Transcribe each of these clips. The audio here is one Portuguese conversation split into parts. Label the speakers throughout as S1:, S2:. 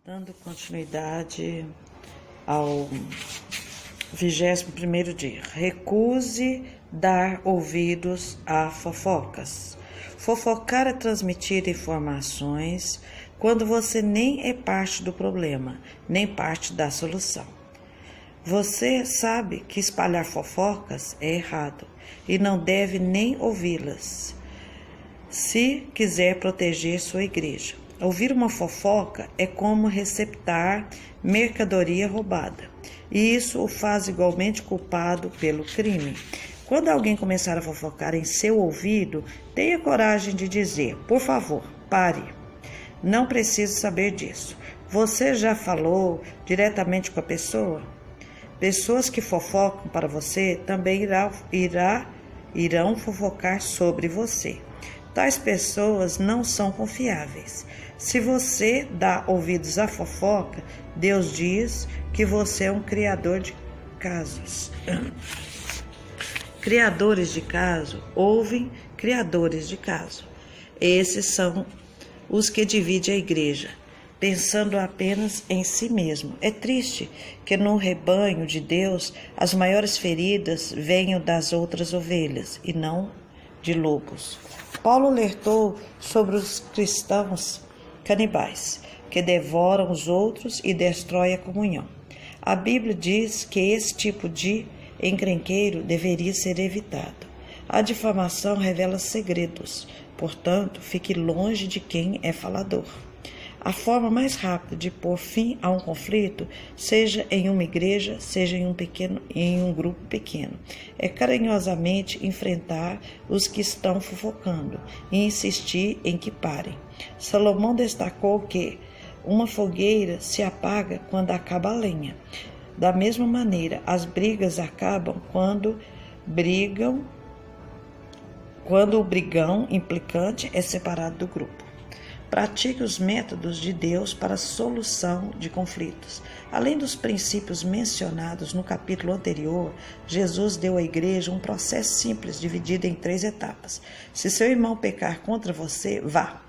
S1: Dando continuidade ao 21º dia. Recuse dar ouvidos a fofocas. Fofocar é transmitir informações quando você nem é parte do problema, nem parte da solução. Você sabe que espalhar fofocas é errado e não deve nem ouvi-las, se quiser proteger sua igreja. Ouvir uma fofoca é como receptar mercadoria roubada, e isso o faz igualmente culpado pelo crime. Quando alguém começar a fofocar em seu ouvido, tenha coragem de dizer: por favor, pare. Não preciso saber disso. Você já falou diretamente com a pessoa? Pessoas que fofocam para você também irão fofocar sobre você. Tais pessoas não são confiáveis. Se você dá ouvidos à fofoca, Deus diz que você é um criador de casos. Criadores de caso ouvem criadores de caso. Esses são os que dividem a igreja, pensando apenas em si mesmo. É triste que no rebanho de Deus as maiores feridas venham das outras ovelhas e não de lobos. Paulo alertou sobre os cristãos canibais, que devoram os outros e destroem a comunhão. A Bíblia diz que esse tipo de encrenqueiro deveria ser evitado. A difamação revela segredos, portanto, fique longe de quem é falador. A forma mais rápida de pôr fim a um conflito, seja em uma igreja, seja em um grupo pequeno, é carinhosamente enfrentar os que estão fofocando e insistir em que parem. Salomão destacou que uma fogueira se apaga quando acaba a lenha. Da mesma maneira, as brigas acabam quando o brigão implicante é separado do grupo. Pratique os métodos de Deus para a solução de conflitos. Além dos princípios mencionados no capítulo anterior, Jesus deu à igreja um processo simples dividido em 3 etapas. Se seu irmão pecar contra você, vá,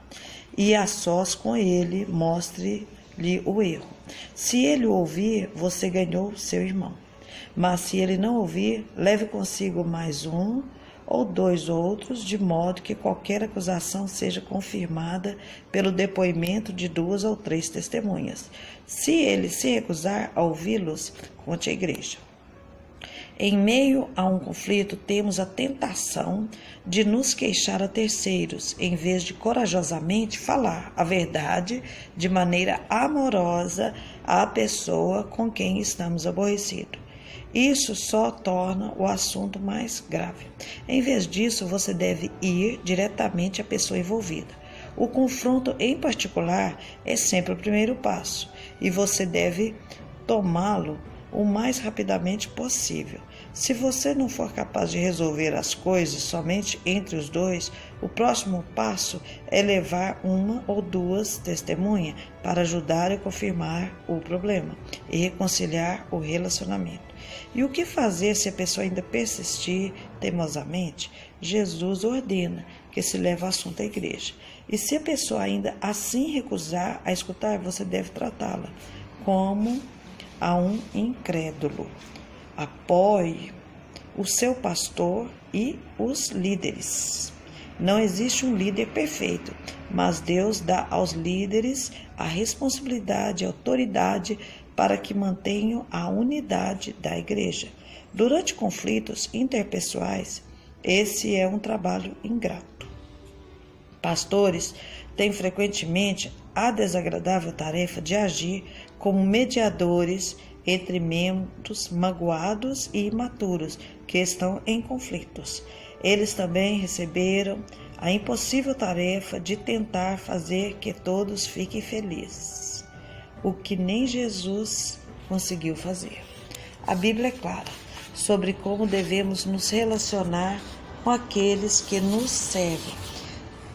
S1: e a sós com ele mostre-lhe o erro. Se ele o ouvir, você ganhou seu irmão. Mas se ele não ouvir, leve consigo mais um ou 2 outros, de modo que qualquer acusação seja confirmada pelo depoimento de 2 ou 3 testemunhas. Se ele se recusar a ouvi-los, conte à igreja. Em meio a um conflito, temos a tentação de nos queixar a terceiros, em vez de corajosamente falar a verdade de maneira amorosa à pessoa com quem estamos aborrecidos. Isso só torna o assunto mais grave. Em vez disso, você deve ir diretamente à pessoa envolvida. O confronto em particular é sempre o primeiro passo, e você deve tomá-lo o mais rapidamente possível. Se você não for capaz de resolver as coisas somente entre os dois, o próximo passo é levar 1 ou 2 testemunhas para ajudar a confirmar o problema e reconciliar o relacionamento. E o que fazer se a pessoa ainda persistir teimosamente? Jesus ordena que se leve o assunto à igreja. E se a pessoa ainda assim recusar a escutar, você deve tratá-la como a um incrédulo. Apoie o seu pastor e os líderes. Não existe um líder perfeito, mas Deus dá aos líderes a responsabilidade e autoridade para que mantenham a unidade da igreja. Durante conflitos interpessoais, esse é um trabalho ingrato. Pastores têm frequentemente a desagradável tarefa de agir como mediadores entre membros magoados e imaturos que estão em conflitos. Eles também receberam a impossível tarefa de tentar fazer que todos fiquem felizes, o que nem Jesus conseguiu fazer. A Bíblia é clara sobre como devemos nos relacionar com aqueles que nos servem.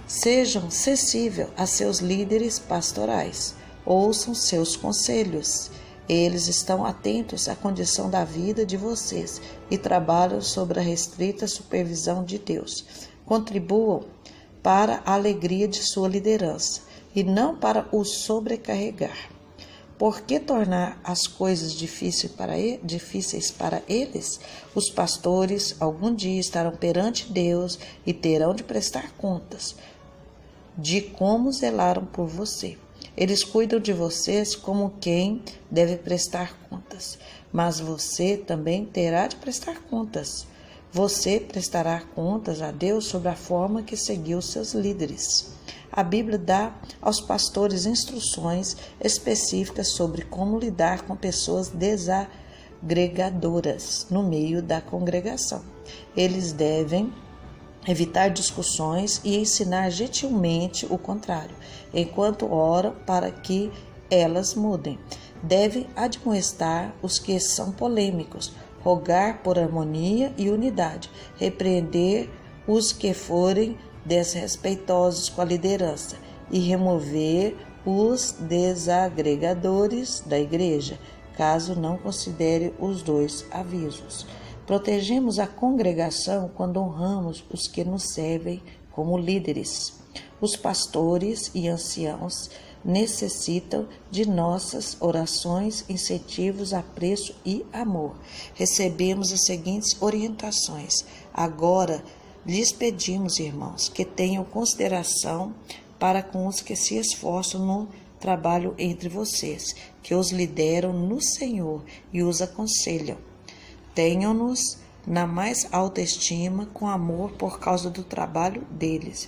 S1: Sejam sensíveis a seus líderes pastorais, ouçam seus conselhos. Eles estão atentos à condição da vida de vocês e trabalham sob a restrita supervisão de Deus. Contribuam para a alegria de sua liderança e não para o sobrecarregar. Por que tornar as coisas difíceis para eles? Os pastores algum dia estarão perante Deus e terão de prestar contas de como zelaram por você. Eles cuidam de vocês como quem deve prestar contas, mas você também terá de prestar contas. Você prestará contas a Deus sobre a forma que seguiu seus líderes. A Bíblia dá aos pastores instruções específicas sobre como lidar com pessoas desagregadoras no meio da congregação. Eles devem evitar discussões e ensinar gentilmente o contrário, enquanto oram para que elas mudem. Devem admoestar os que são polêmicos, rogar por harmonia e unidade, repreender os que forem desrespeitosos com a liderança e remover os desagregadores da igreja, caso não considere os dois avisos. Protegemos a congregação quando honramos os que nos servem como líderes. Os pastores e anciãos necessitam de nossas orações, incentivos, apreço e amor. Recebemos as seguintes orientações. Agora, lhes pedimos, irmãos, que tenham consideração para com os que se esforçam no trabalho entre vocês, que os lideram no Senhor e os aconselham. Tenham-nos na mais alta estima, com amor por causa do trabalho deles.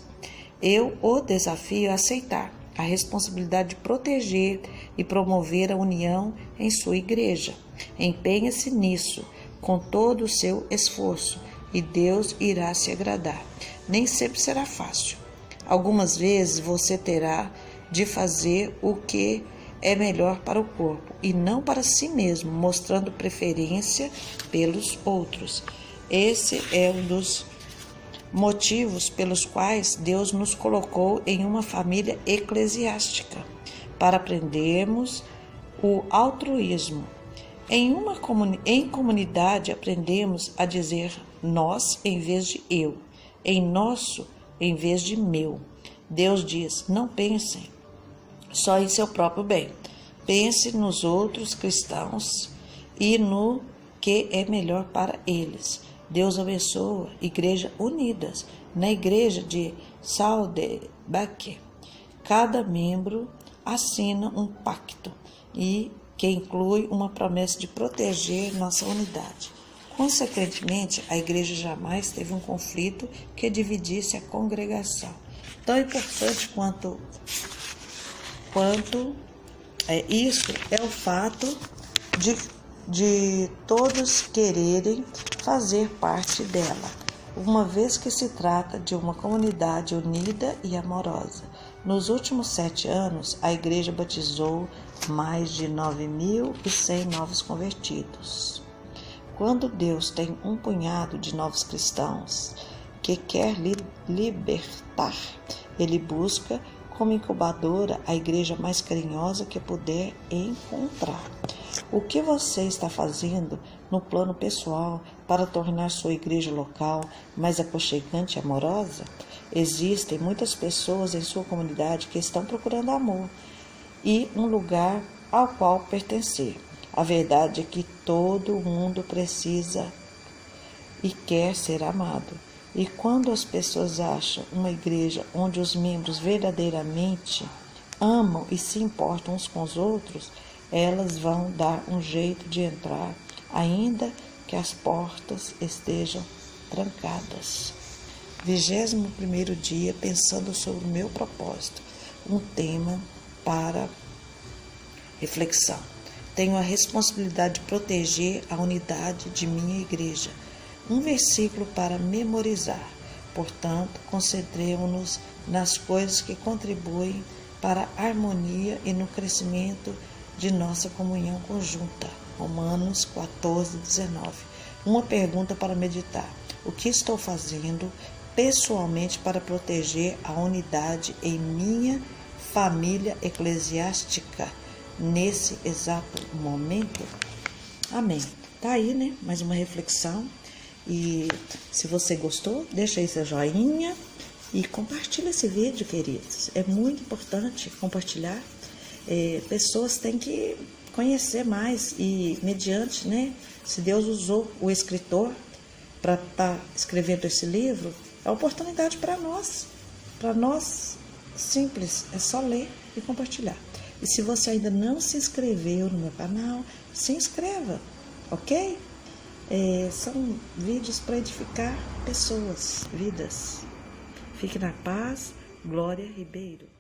S1: Eu o desafio a aceitar a responsabilidade de proteger e promover a união em sua igreja. Empenhe-se nisso com todo o seu esforço e Deus irá se agradar. Nem sempre será fácil. Algumas vezes você terá de fazer o que é melhor para o corpo e não para si mesmo, mostrando preferência pelos outros. Esse é um dos motivos pelos quais Deus nos colocou em uma família eclesiástica, para aprendermos o altruísmo. Em comunidade aprendemos a dizer nós em vez de eu, em nosso em vez de meu. Deus diz, não pensem só em seu próprio bem. Pense nos outros cristãos e no que é melhor para eles. Deus abençoa Igreja Unidas. Na igreja de Sauderbach, cada membro assina um pacto e que inclui uma promessa de proteger nossa unidade. Consequentemente, a igreja jamais teve um conflito que dividisse a congregação. Tão importante quanto isso é o fato de todos quererem fazer parte dela, uma vez que se trata de uma comunidade unida e amorosa. Nos últimos 7 anos, a igreja batizou mais de 9.100 novos convertidos. Quando Deus tem um punhado de novos cristãos que quer libertar, Ele busca como incubadora a igreja mais carinhosa que puder encontrar. O que você está fazendo no plano pessoal para tornar sua igreja local mais aconchegante e amorosa? Existem muitas pessoas em sua comunidade que estão procurando amor e um lugar ao qual pertencer. A verdade é que todo mundo precisa e quer ser amado. E quando as pessoas acham uma igreja onde os membros verdadeiramente amam e se importam uns com os outros, elas vão dar um jeito de entrar, ainda que as portas estejam trancadas. 21º dia, pensando sobre o meu propósito, um tema para reflexão. Tenho a responsabilidade de proteger a unidade de minha igreja. Um versículo para memorizar. Portanto, concentremos-nos nas coisas que contribuem para a harmonia e no crescimento de nossa comunhão conjunta. Romanos 14:19. Uma pergunta para meditar. O que estou fazendo pessoalmente para proteger a unidade em minha família eclesiástica nesse exato momento? Amém. Tá aí, né? Mais uma reflexão. E se você gostou, deixa aí seu joinha e compartilha esse vídeo, queridos. É muito importante compartilhar. pessoas têm que conhecer mais e mediante, né, se Deus usou o escritor para estar escrevendo esse livro, é oportunidade para nós simples, é só ler e compartilhar. E se você ainda não se inscreveu no meu canal, se inscreva, ok? São vídeos para edificar pessoas, vidas. Fique na paz, Glória Ribeiro.